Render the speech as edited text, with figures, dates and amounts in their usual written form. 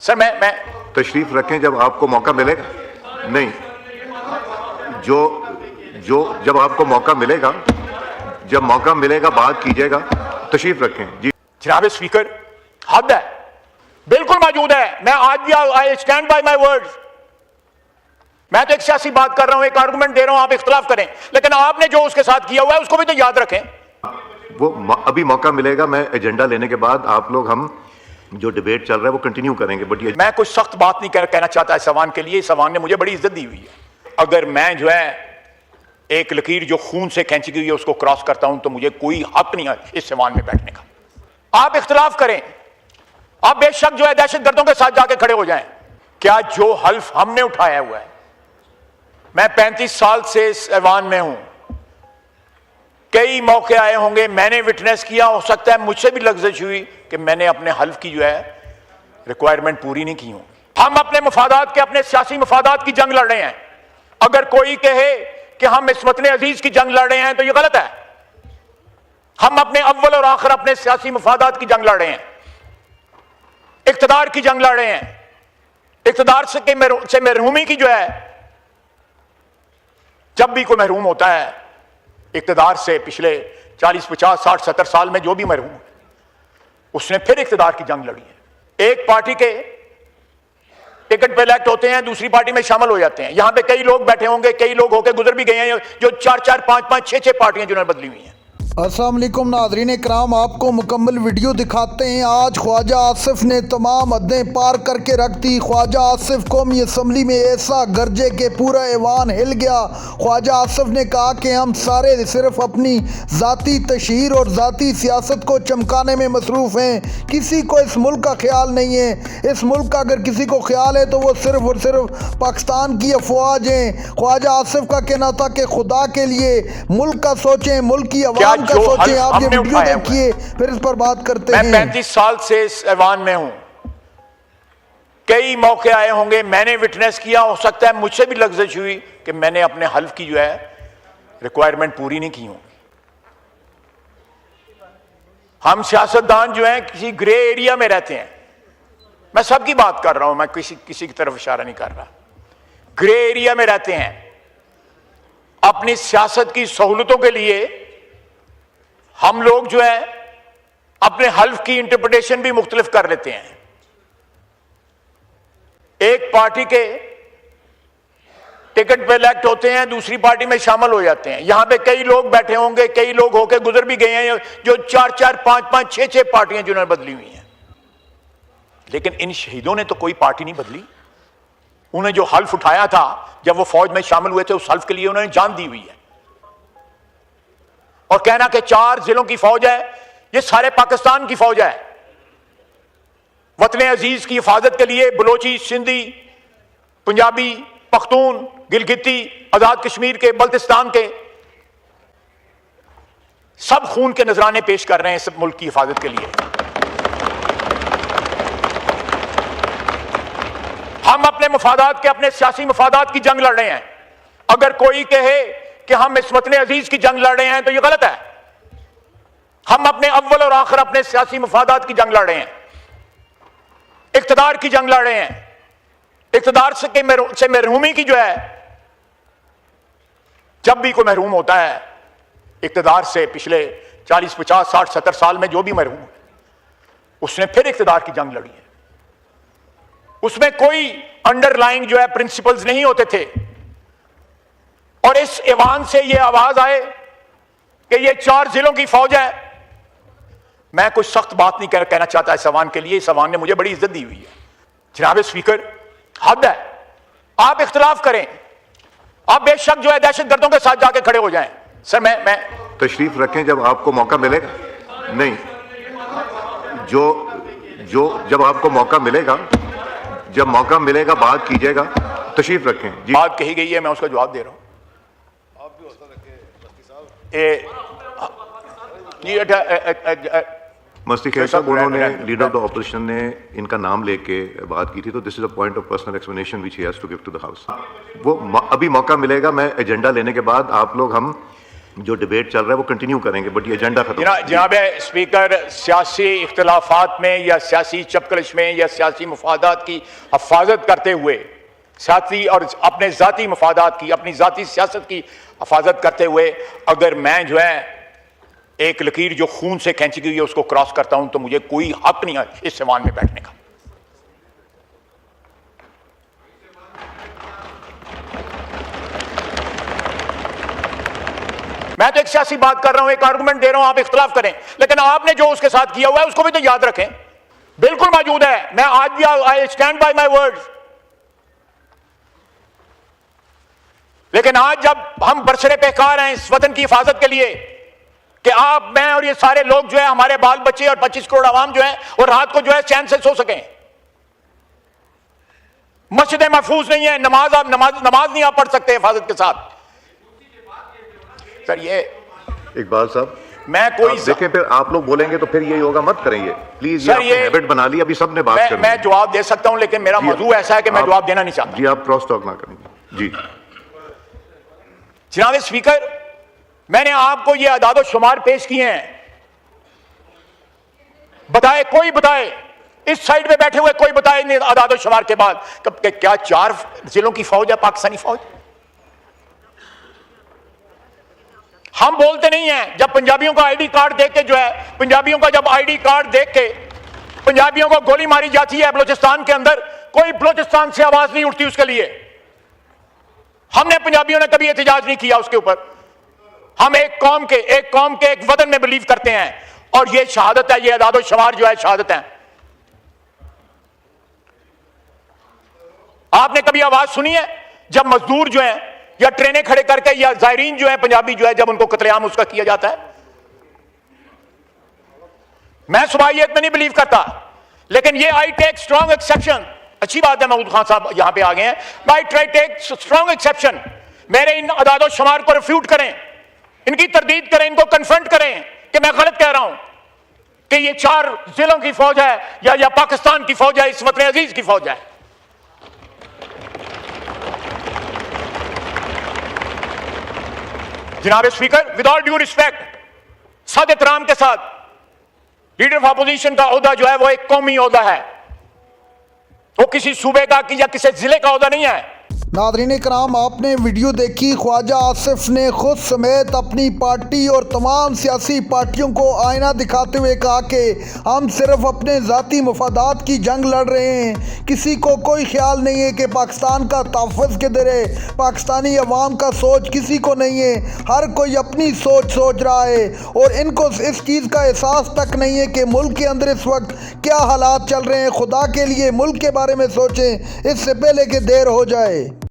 Sir मैं तशरीफ रखें जब आपको मौका मिलेगा। नहीं, जो जो जब आपको मौका मिलेगा, जब मौका मिलेगा बात कीजिएगा। तशरीफ रखें जी। जनाब स्पीकर, हद है, बिल्कुल मौजूद है। मैं आज भी I stand by my words. मैं तो एक सियासी बात कर रहा हूं, एक आर्गुमेंट दे रहा हूं, आप इख्तलाफ करें, लेकिन आपने जो उसके साथ किया हुआ है उसको भी तो याद रखें। वो अभी मौका मिलेगा, मैं एजेंडा लेने के बाद आप लोग हम जो डिबेट चल रहा है वो कंटिन्यू करेंगे। बट ये मैं कुछ सख्त बात नहीं कहना चाहता इस सवान के लिए। इस सवान ने मुझे बड़ी इज्जत दी हुई है। अगर मैं जो है एक लकीर जो खून से खींची गई है उसको क्रॉस करता हूं तो मुझे कोई हक नहीं है इस सवान में बैठने का। आप इख्तलाफ करें, आप बेशक जो है दहशत गर्दों के साथ जाके खड़े हो जाएं। क्या जो हल्फ हमने उठाया हुआ है, मैं 35 साल से इस ऐवान में हूं, कई मौके आए होंगे, मैंने विटनेस किया, हो सकता है मुझसे भी लग्जश हुई कि मैंने अपने हल्फ की जो है रिक्वायरमेंट पूरी नहीं की हो। हम अपने मफादात के, अपने सियासी मफादात की जंग लड़ रहे हैं। अगर कोई कहे कि हम इस वतन अजीज की जंग लड़ रहे हैं तो यह गलत है। हम अपने अव्वल और आखिर अपने सियासी मफादात की जंग लड़ रहे हैं, इक्तदार की जंग लड़ रहे हैं। इक्तदार से महरूमी की जो है, जब भी कोई महरूम होता है इक्तदार से, पिछले 40, 50, 60, 70 साल में जो भी महरूम उसने फिर इक्तदार की जंग लड़ी है। एक पार्टी के टिकट पे इलेक्ट होते हैं, दूसरी पार्टी में शामिल हो जाते हैं। यहां पे कई लोग बैठे होंगे, कई लोग होकर गुजर भी गए हैं, जो 4-4, 5-5, 6-6 पार्टियां जिन्होंने बदली हुई हैं। अस्सलाम वालेकुम नाज़रीन इकराम, आपको मुकम्मल वीडियो दिखाते हैं। आज ख्वाजा आसिफ ने तमाम हदें पार करके रख दी। ख्वाजा आसिफ कौमी असम्बली में ऐसा गरजे के पूरा ऐवान हिल गया। ख्वाजा आसिफ ने कहा कि हम सारे सिर्फ अपनी ज़ाती तशहीर और ज़ाती सियासत को चमकाने में मसरूफ़ हैं, किसी को इस मुल्क का ख्याल नहीं है। इस मुल्क का अगर किसी को ख्याल है तो वो सिर्फ और सिर्फ पाकिस्तान की अफवाज हैं। ख्वाजा आसिफ का कहना था कि खुदा के लिए मुल्क का सोचें, मुल्क की आवाम का सोचें। आप ये वीडियो देखिए, फिर इस पर बात करते हैं। मैं 35 साल से इस ऐवान में हूं, कई मौके आए होंगे, मैंने विटनेस किया, हो सकता है मुझसे भी लग्जश हुई कि मैंने अपने हल्फ की जो है रिक्वायरमेंट पूरी नहीं की हो। हम सियासतदान जो हैं किसी ग्रे एरिया में रहते हैं। मैं सबकी बात कर रहा हूं, मैं किसी की तरफ इशारा नहीं कर रहा। ग्रे एरिया में रहते हैं। अपनी सियासत की सहूलतों के लिए हम लोग जो है अपने हल्फ की इंटरप्रिटेशन भी मुख्तलिफ कर लेते हैं। एक पार्टी के टिकट पे इलेक्ट होते हैं, दूसरी पार्टी में शामिल हो जाते हैं। यहां पे कई लोग बैठे होंगे, कई लोग होकर गुजर भी गए हैं, जो 4-4, 5-5, 6-6 पार्टियां जिन्होंने बदली हुई हैं। लेकिन इन शहीदों ने तो कोई पार्टी नहीं बदली। उन्हें जो हल्फ उठाया था जब वो फौज में शामिल हुए थे, उस हल्फ के लिए उन्होंने जान दी हुई है। और कहना कि 4 जिलों की फौज है, ये सारे पाकिस्तान की फौज है। वतन अजीज की हिफाजत के लिए बलोची, सिंधी, पंजाबी, पख्तून, गिलगिती, आजाद कश्मीर के, बल्तिस्तान के सब खून के नजराने पेश कर रहे हैं इस मुल्क की हिफाजत के लिए। हम अपने मफादात के, अपने सियासी मफादात की जंग लड़ रहे हैं। अगर कोई कहे कि हम इस वतन अजीज की जंग लड़ रहे हैं तो यह गलत है। हम अपने अव्वल और आखिर अपने सियासी मफादात की जंग लड़ रहे हैं, इक्तदार की जंग लड़ रहे हैं। इक्तदार से महरूमी की जो है, जब भी कोई महरूम होता है इक्तदार से, पिछले 40, 50, 60, 70 साल में जो भी महरूम उसने फिर इक्तदार की जंग लड़ी है। उसमें कोई अंडरलाइंग जो है प्रिंसिपल्स नहीं होते थे। और इस ऐवान से ये आवाज आए कि ये 4 जिलों की फौज है। मैं कुछ सख्त बात नहीं कहना चाहता इस सवान के लिए। इस सवान ने मुझे बड़ी इज्जत दी हुई है। जनाब स्पीकर, हद है, आप इख्तलाफ करें, आप बेशक जो है दहशत गर्दों के साथ जाके खड़े हो जाएं। सर मैं तशरीफ रखें जब आपको मौका मिलेगा। नहीं, जो जब आपको मौका मिलेगा, जब मौका मिलेगा बात कीजिएगा। तशरीफ रखें जी। बात कही गई है, मैं उसका जवाब दे रहा हूं। मस्ती खैर साहब, उन्होंने लीडर ऑफ द ऑपोजिशन ने इनका नाम लेके बात की थी, तो this is a point of personal explanation which he has to give to the house. वो अभी मौका मिलेगा, मैं एजेंडा लेने के बाद आप लोग हम जो डिबेट चल रहा है वो कंटिन्यू करेंगे, बट ये एजेंडा खत्म। जनाब स्पीकर, सियासी इख्तलाफात में या सियासी चपकलश में या सियासी मफादात की हफाजत करते हुए, साथी और अपने ज़ाती मफादात की, अपनी ज़ाती सियासत की हफाजत करते हुए अगर मैं जो है एक लकीर जो खून से खींची गई है उसको क्रॉस करता हूं तो मुझे कोई हक नहीं है इस सिवान में बैठने का। मैं तो एक सियासी बात कर रहा हूं, एक आर्गुमेंट दे रहा हूं, आप इख्तलाफ करें, लेकिन आपने जो उसके साथ किया हुआ है उसको भी तो याद रखें। बिल्कुल मौजूद है, मैं आज भी I stand by my words. लेकिन आज जब हम बरसरे पेकार हैं इस वतन की हिफाजत के लिए कि आप, मैं और ये सारे लोग जो है, हमारे बाल बच्चे और 25 करोड़ आवाम जो है वो रात को जो है चैन से सो सकें, मस्जिदें महफूज नहीं है, नमाज नहीं आप पढ़ सकते हिफाजत के साथ। सर ये इकबाल साहब, मैं कोई देखें, फिर आप लोग बोलेंगे तो फिर ये होगा, मत करें ये प्लीज। सर ये हैबिट बना ली, अभी सबने बात करनी। मैं जवाब दे सकता हूं लेकिन मेरा मौजूद ऐसा है कि मैं जवाब देना नहीं चाहता। जी आप क्रॉस टॉक ना करेंगे। जी जनाब स्पीकर, मैंने आपको ये अदाद शुमार पेश किए हैं, बताए कोई बताए, इस साइड पे बैठे हुए कोई बताए नहीं अदाद शुमार के बाद क्या 4 जिलों की फौज है पाकिस्तानी फौज? हम बोलते नहीं हैं। जब पंजाबियों का आईडी कार्ड देख के जो है, पंजाबियों का जब आईडी कार्ड देख के पंजाबियों को गोली मारी जाती है बलूचिस्तान के अंदर, कोई बलूचिस्तान से आवाज नहीं उठती उसके लिए। हमने पंजाबियों ने कभी एहतजाज नहीं किया उसके ऊपर। हम एक कौम के एक वतन में बिलीव करते हैं और ये शहादत है, ये अदाद शुमार जो है शहादत है। आपने कभी आवाज सुनी है जब मजदूर जो है या ट्रेनें खड़े करके या जायरीन जो है पंजाबी जो है जब उनको कत्लेआम उसका किया जाता है? मैं सुबाहियत में नहीं बिलीव करता, लेकिन ये आई टेक स्ट्रॉन्ग एक्सेप्शन। अच्छी बात है महमूद खान साहब यहां पे आ गए हैं। I try take strong exception. मेरे इन अदाद शुमार को रिफ्यूट करें, इनकी तरदीद करें, इनको कन्फ्रंट करें कि मैं गलत कह रहा हूं कि ये 4 जिलों की फौज है या पाकिस्तान की फौज है, इस वतन अजीज की फौज है। जनाब speaker, with all due respect, सद एहतराम के साथ, लीडर ऑफ अपोजिशन का ओहदा जो है वो एक कौमी ओहदा है, वो किसी सूबे का या किसी जिले का ओहदा नहीं है। नादरीन कराम, आपने वीडियो देखी। ख्वाजा आसिफ ने खुद समेत अपनी पार्टी और तमाम सियासी पार्टियों को आईना दिखाते हुए कहा कि हम सिर्फ अपने ज़ाती मफादात की जंग लड़ रहे हैं, किसी को कोई ख्याल नहीं है कि पाकिस्तान का तहफ़्फ़ुज़ किधर है, पाकिस्तानी अवाम का सोच किसी को नहीं है, हर कोई अपनी सोच रहा है और इनको इस चीज़ का एहसास तक नहीं है कि मुल्क के अंदर इस वक्त क्या हालात चल रहे हैं। खुदा के लिए मुल्क के बारे में सोचें इससे पहले कि देर हो जाए।